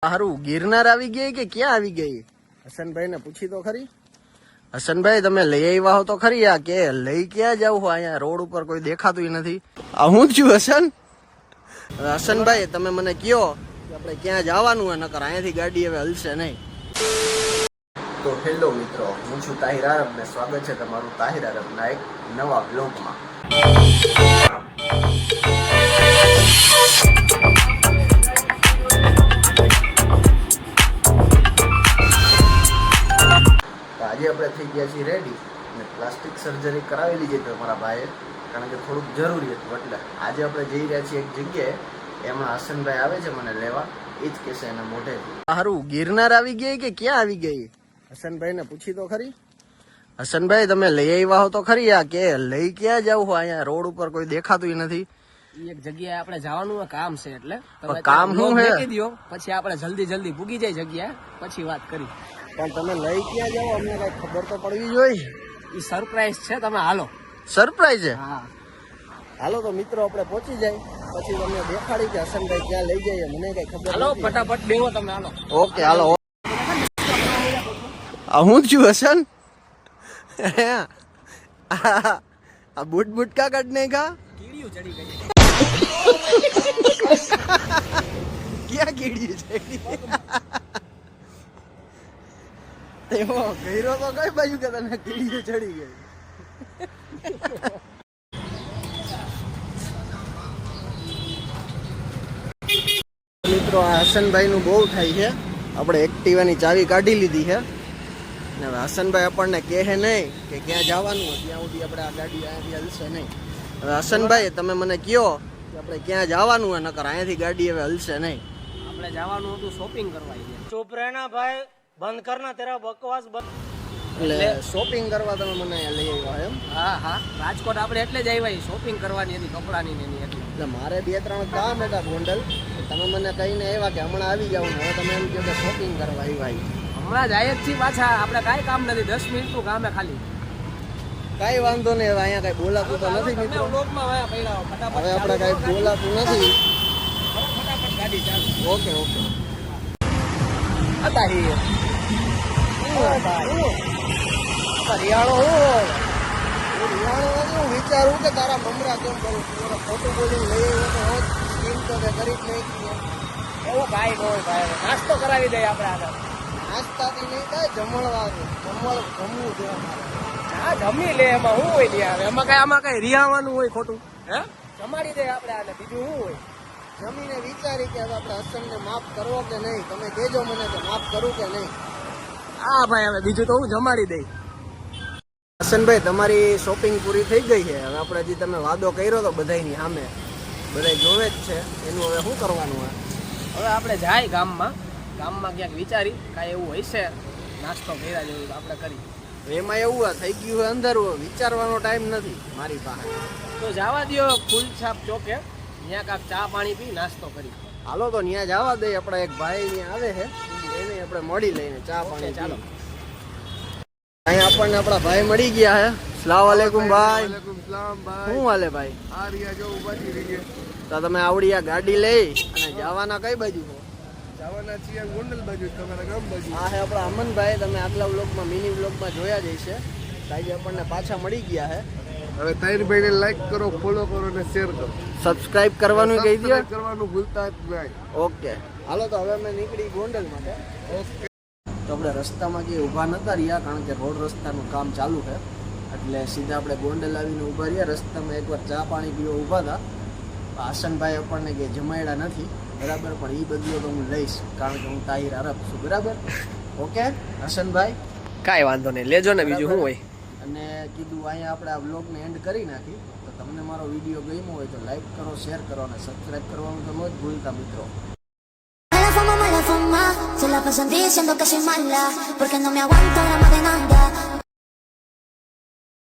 હારું ગિરનાર આવી ગઈ કે ક્યાં આવી ગઈ? હસનભાઈ ને પૂછી તો ખરી. હસનભાઈ તમે લઈ આવ્યા હો તો ખરી, આ કે લઈ ક્યાં જાવ છો? અહીંયા રોડ ઉપર કોઈ દેખાતું નથી. આ હું જ છું હસન. હસનભાઈ તમે મને કયો કે આપણે ક્યાં જવાનું? નકર અહીંયાથી ગાડી હવે હલશે નહીં. તો હેલો મિત્રો, હું છું તાહિર આરબ ને સ્વાગત છે તમારું તાહિર આરબના એક નવા બ્લોગમાં. આજે આપણે થઈ ગયા છીએ રેડી અને પ્લાસ્ટિક સર્જરી કરાવી લીધી હતી અમારા ભાઈએ, કારણ કે થોડુંક જરૂરી હતું. એટલે આજે આપણે જઈ રહ્યા છીએ એક જગ્યાએ. એમાં હસનભાઈ આવે છે મને લેવા, એ જ કહેશે એના મોઢેથી. હારું ગિરનાર આવી ગઈ કે ક્યાં આવી ગઈ? હસનભાઈ ને પૂછી તો ખરી. હસનભાઈ તમે લઈ આવ્યા હો તો ખરી, આ કે લઈ ક્યાં જાવ છો? અહીંયા રોડ ઉપર કોઈ દેખાતું નથી. એક જગ્યાએ આપણે જવાનું કામ છે, એટલે કામ શું છે? પછી આપણે જલ્દી પૂગી જાય જગ્યાએ, પછી વાત કરી. પણ તમે લઈ ક્યાં જાઓ અમને કઈ ખબર તો પડવી જોઈએ. એ સરપ્રાઈઝ છે, તમે હાલો. સરપ્રાઈઝ છે? હા હાલો તો મિત્રો આપણે પહોંચી જાય પછી તમને દેખાડી કે હસનભાઈ ક્યાં લઈ જાય મને કઈ ખબર. હાલો ફટાફટ બેહો તમે, હાલો. ઓકે હાલો. હું છું હસન. આ બૂટ બૂટ કા કાઢને કા કીડીયું ચડી ગઈ. ક્યાં કીડીયું ચડી? એવો ગઈરો તો કઈ બાજુ કે તને કીડીયું ચડી ગઈ? મિત્રો આ હસનભાઈ નું બહુ થાય છે. આપણે એક્ટિવાની ચાવી કાઢી લીધી છે ને હવે હસનભાઈ આપણને કહે નહીં કે ક્યાં જવાનું, ત્યાં સુધી આપણે આ ગાડી અહીંયાથી હલશે નહીં. હવે હસનભાઈ તમે મને કહો કે આપણે ક્યાં જવાનું? નકર અહીંયાથી ગાડી હવે હલશે નહીં. આપણે જવાનું હતું શોપિંગ કરવા. चुप रहना भाई, बंद करना तेरा बकवास बंद. એટલે શોપિંગ કરવા તમે મને અહીંયા લઈ આવ્યા એમ? હા રાજકોટ આપણે એટલે જ આવ્યા, શોપિંગ કરવાની હતી કપડાની ને એની. એટલે મારે 2-3 કામ હતા ગોંડલ, તમે મને કહીને આવ્યા કે હમણાં આવી જાવ. હવે તમે એમ કહો કે શોપિંગ કરવા આવ્યા. હમણાં જ આવ્યા જ છીએ પાછા. આપણે કાંઈ કામ નથી, 10 મિનિટનું કામ હે ખાલી. કાંઈ વાંધો નહીં. હવે અહીંયા કઈ બોલાતું તો નથી મિત્રો. હવે આપણે કઈ બોલાતું નથી. ફટાફટ ગાડી ચાલુ. Okay okay. હતા હી રિયાળો હું વિચારું કે તારા મમરા કેમ કરું? ખોટું બોલીને લઈ આવ્યો તો સ્કીમ તો કરી જ નહીં. એવું કાંઈ ન હોય ભાઈ, નાસ્તો કરાવી દઈએ આપણે આગળ. નાસ્તાથી નહીં થાય, જમવું જોઈએ. હા જમી લે, એમાં શું હોય લે? આવે એમાં કઈ રિયાવાનું હોય ખોટું? હે જમાડી દે આપણે આને, બીજું શું હોય? જમીને વિચારી કે હવે આપણે હસનને માફ કરવો કે નહીં. તમે કહેજો મને કે માફ કરું કે નહીં. હા ભાઈ, હવે બીજું તો હું જમાડી દઈ. હસનભાઈ તમારી શોપિંગ પૂરી થઈ ગઈ છે. હવે આપણે જે તમે વાદો કર્યો તો બધાની સામે, બધા જોવે જ છે, એનું હવે શું કરવાનું? હવે આપણે જાય ગામમાં ક્યાંક વિચારી કાંઈ એવું હશે નાસ્તો કર્યા જેવું આપણે કરી. એમાં એવું થઈ ગયું હોય અંધારું, વિચારવાનો ટાઈમ નથી મારી પાસે. તો જવા દો ફૂલછાપ ચોકે, ત્યાં કાંક ચા પાણી પી નાસ્તો કરી. હાલો તો ત્યાં જવા દઈએ. આપણા એક ભાઈ ત્યાં આવે છે, એને આપણે મળી લઈને ચા પાણી. ચાલો અહીંયા આપણને આપણા ભાઈ મળી ગયા હે. સલામ વાલેકુમ ભાઈ. શું હાલે ભાઈ? તો તમે આવડી આ ગાડી લઈ અને જવાના કઈ બાજુ છો? હા હે આપણા અમનભાઈ, તમે આગલા વ્લોગમાં મિની વ્લોગમાં જોયા જ હશે. આજે આપણને પાછા મળી ગયા હે. હવે તાહિરભાઈને લાઈક કરો, ફોલો કરો અને શેર કરો. સબસ્ક્રાઇબ કરવાનું કહી દો. કરવાનું ભૂલતા જ નહીં. ઓકે હાલો તો હવે અમે નીકળી ગોંડલ માટે. ઓકે તો આપણે રસ્તામાં જે ઊભા નતા રહ્યા, કારણ કે રોડ રસ્તાનું કામ ચાલુ છે, એટલે સીધા આપણે ગોંડલ આવીને ઊભા રહ્યા. રસ્તામાં એકવાર ચા પાણી પીવા ઊભા હતા. હસનભાઈ આપણને કે જમાયડા નથી બરાબર, પણ એ બદલો તો હું લઈશ, કારણ કે હું તાહિર આરબ છું બરાબર. ઓકે હસનભાઈ કાંઈ વાંધો નહીં, લેજો ને, બીજું શું હોય. અને કીધું અહીંયા આપણે આ વ્લોગને એન્ડ કરી નાખી. તો તમને મારો વિડીયો ગમ્યો હોય તો લાઈક કરો, શેર કરો અને સબસ્ક્રાઈબ કરવાનું તો ન જ ભૂલતા મિત્રો. Mala fama, se la pasan diciendo que soy mala, porque no me aguanto la más de nada.